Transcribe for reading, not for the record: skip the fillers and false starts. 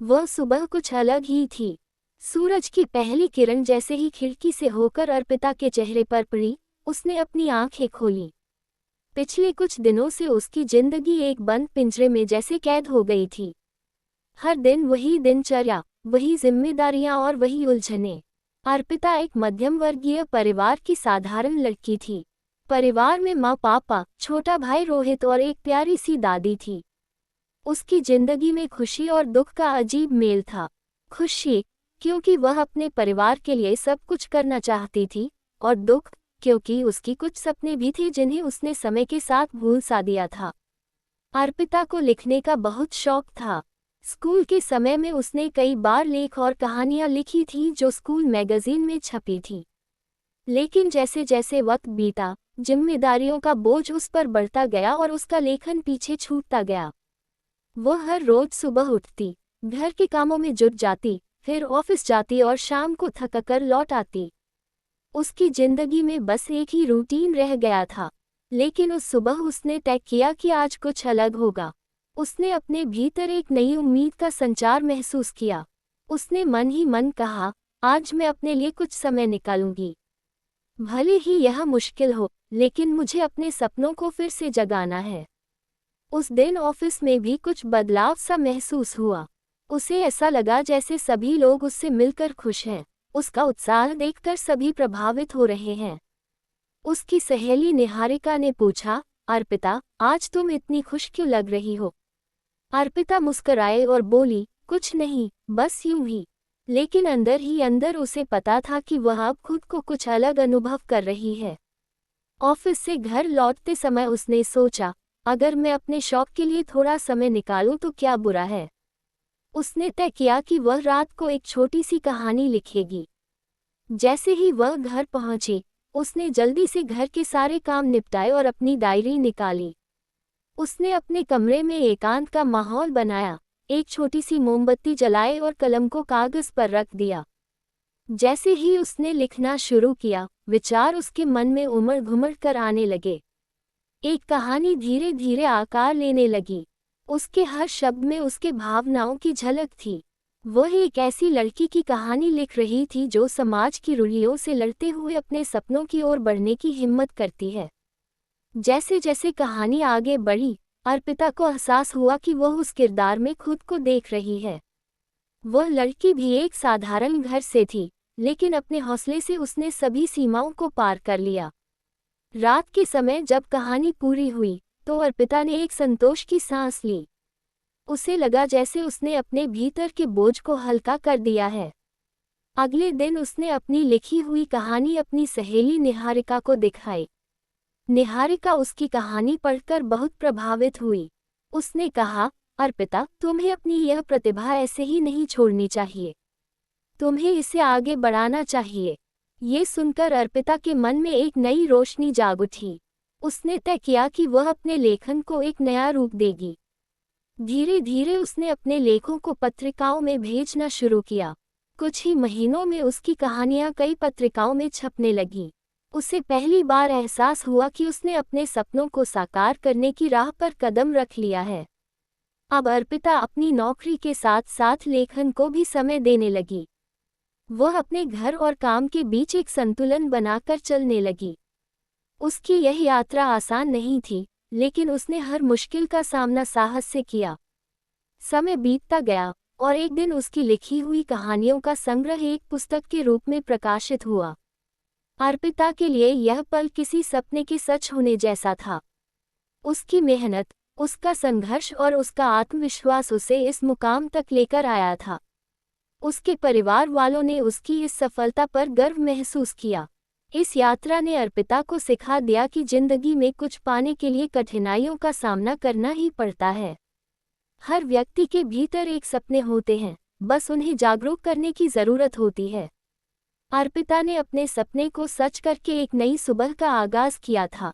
वह सुबह कुछ अलग ही थी। सूरज की पहली किरण जैसे ही खिड़की से होकर अर्पिता के चेहरे पर पड़ी, उसने अपनी आंखें खोली। पिछले कुछ दिनों से उसकी जिंदगी एक बंद पिंजरे में जैसे कैद हो गई थी। हर दिन वही दिनचर्या, वही जिम्मेदारियां और वही उलझनें। अर्पिता एक मध्यम वर्गीय परिवार की साधारण लड़की थी। परिवार में माँ पापा, छोटा भाई रोहित और एक प्यारी सी दादी थी। उसकी जिंदगी में खुशी और दुख का अजीब मेल था। खुशी क्योंकि वह अपने परिवार के लिए सब कुछ करना चाहती थी, और दुख क्योंकि उसकी कुछ सपने भी थे जिन्हें उसने समय के साथ भूल सा दिया था। अर्पिता को लिखने का बहुत शौक था। स्कूल के समय में उसने कई बार लेख और कहानियां लिखी थीं जो स्कूल मैगजीन में छपी थी। लेकिन जैसे जैसे वक्त बीता, जिम्मेदारियों का बोझ उस पर बढ़ता गया और उसका लेखन पीछे छूटता गया। वह हर रोज सुबह उठती, घर के कामों में जुट जाती, फिर ऑफिस जाती और शाम को थककर लौट आती। उसकी जिंदगी में बस एक ही रूटीन रह गया था। लेकिन उस सुबह उसने तय किया कि आज कुछ अलग होगा। उसने अपने भीतर एक नई उम्मीद का संचार महसूस किया। उसने मन ही मन कहा, आज मैं अपने लिए कुछ समय निकालूंगी। भले ही यह मुश्किल हो, लेकिन मुझे अपने सपनों को फिर से जगाना है। उस दिन ऑफिस में भी कुछ बदलाव सा महसूस हुआ। उसे ऐसा लगा जैसे सभी लोग उससे मिलकर खुश हैं। उसका उत्साह देखकर सभी प्रभावित हो रहे हैं। उसकी सहेली निहारिका ने पूछा, अर्पिता, आज तुम इतनी खुश क्यों लग रही हो? अर्पिता मुस्कुराए और बोली, कुछ नहीं, बस यूं ही। लेकिन अंदर ही अंदर उसे पता था कि वह अब खुद को कुछ अलग अनुभव कर रही है। ऑफिस से घर लौटते समय उसने सोचा, अगर मैं अपने शौक के लिए थोड़ा समय निकालूं तो क्या बुरा है। उसने तय किया कि वह रात को एक छोटी सी कहानी लिखेगी। जैसे ही वह घर पहुंची, उसने जल्दी से घर के सारे काम निपटाए और अपनी डायरी निकाली। उसने अपने कमरे में एकांत का माहौल बनाया, एक छोटी सी मोमबत्ती जलाए और कलम को कागज पर रख दिया। जैसे ही उसने लिखना शुरू किया, विचार उसके मन में उमड़ घुमड़ कर आने लगे। एक कहानी धीरे धीरे आकार लेने लगी। उसके हर शब्द में उसके भावनाओं की झलक थी। वह एक ऐसी लड़की की कहानी लिख रही थी जो समाज की रूढ़ियों से लड़ते हुए अपने सपनों की ओर बढ़ने की हिम्मत करती है। जैसे जैसे कहानी आगे बढ़ी, अर्पिता को एहसास हुआ कि वह उस किरदार में खुद को देख रही है। वह लड़की भी एक साधारण घर से थी, लेकिन अपने हौसले से उसने सभी सीमाओं को पार कर लिया। रात के समय जब कहानी पूरी हुई, तो अर्पिता ने एक संतोष की सांस ली। उसे लगा जैसे उसने अपने भीतर के बोझ को हल्का कर दिया है। अगले दिन उसने अपनी लिखी हुई कहानी अपनी सहेली निहारिका को दिखाई। निहारिका उसकी कहानी पढ़कर बहुत प्रभावित हुई। उसने कहा, अर्पिता, तुम्हें अपनी यह प्रतिभा ऐसे ही नहीं छोड़नी चाहिए। तुम्हें इसे आगे बढ़ाना चाहिए। ये सुनकर अर्पिता के मन में एक नई रोशनी जाग उठी। उसने तय किया कि वह अपने लेखन को एक नया रूप देगी। धीरे धीरे उसने अपने लेखों को पत्रिकाओं में भेजना शुरू किया। कुछ ही महीनों में उसकी कहानियां कई पत्रिकाओं में छपने लगीं। उसे पहली बार एहसास हुआ कि उसने अपने सपनों को साकार करने की राह पर कदम रख लिया है। अब अर्पिता अपनी नौकरी के साथ साथ लेखन को भी समय देने लगी। वह अपने घर और काम के बीच एक संतुलन बनाकर चलने लगी। उसकी यह यात्रा आसान नहीं थी, लेकिन उसने हर मुश्किल का सामना साहस से किया। समय बीतता गया और एक दिन उसकी लिखी हुई कहानियों का संग्रह एक पुस्तक के रूप में प्रकाशित हुआ। अर्पिता के लिए यह पल किसी सपने के सच होने जैसा था। उसकी मेहनत, उसका संघर्ष और उसका आत्मविश्वास उसे इस मुकाम तक लेकर आया था। उसके परिवार वालों ने उसकी इस सफलता पर गर्व महसूस किया। इस यात्रा ने अर्पिता को सिखा दिया कि जिंदगी में कुछ पाने के लिए कठिनाइयों का सामना करना ही पड़ता है। हर व्यक्ति के भीतर एक सपने होते हैं, बस उन्हें जागरूक करने की जरूरत होती है। अर्पिता ने अपने सपने को सच करके एक नई सुबह का आगाज किया था।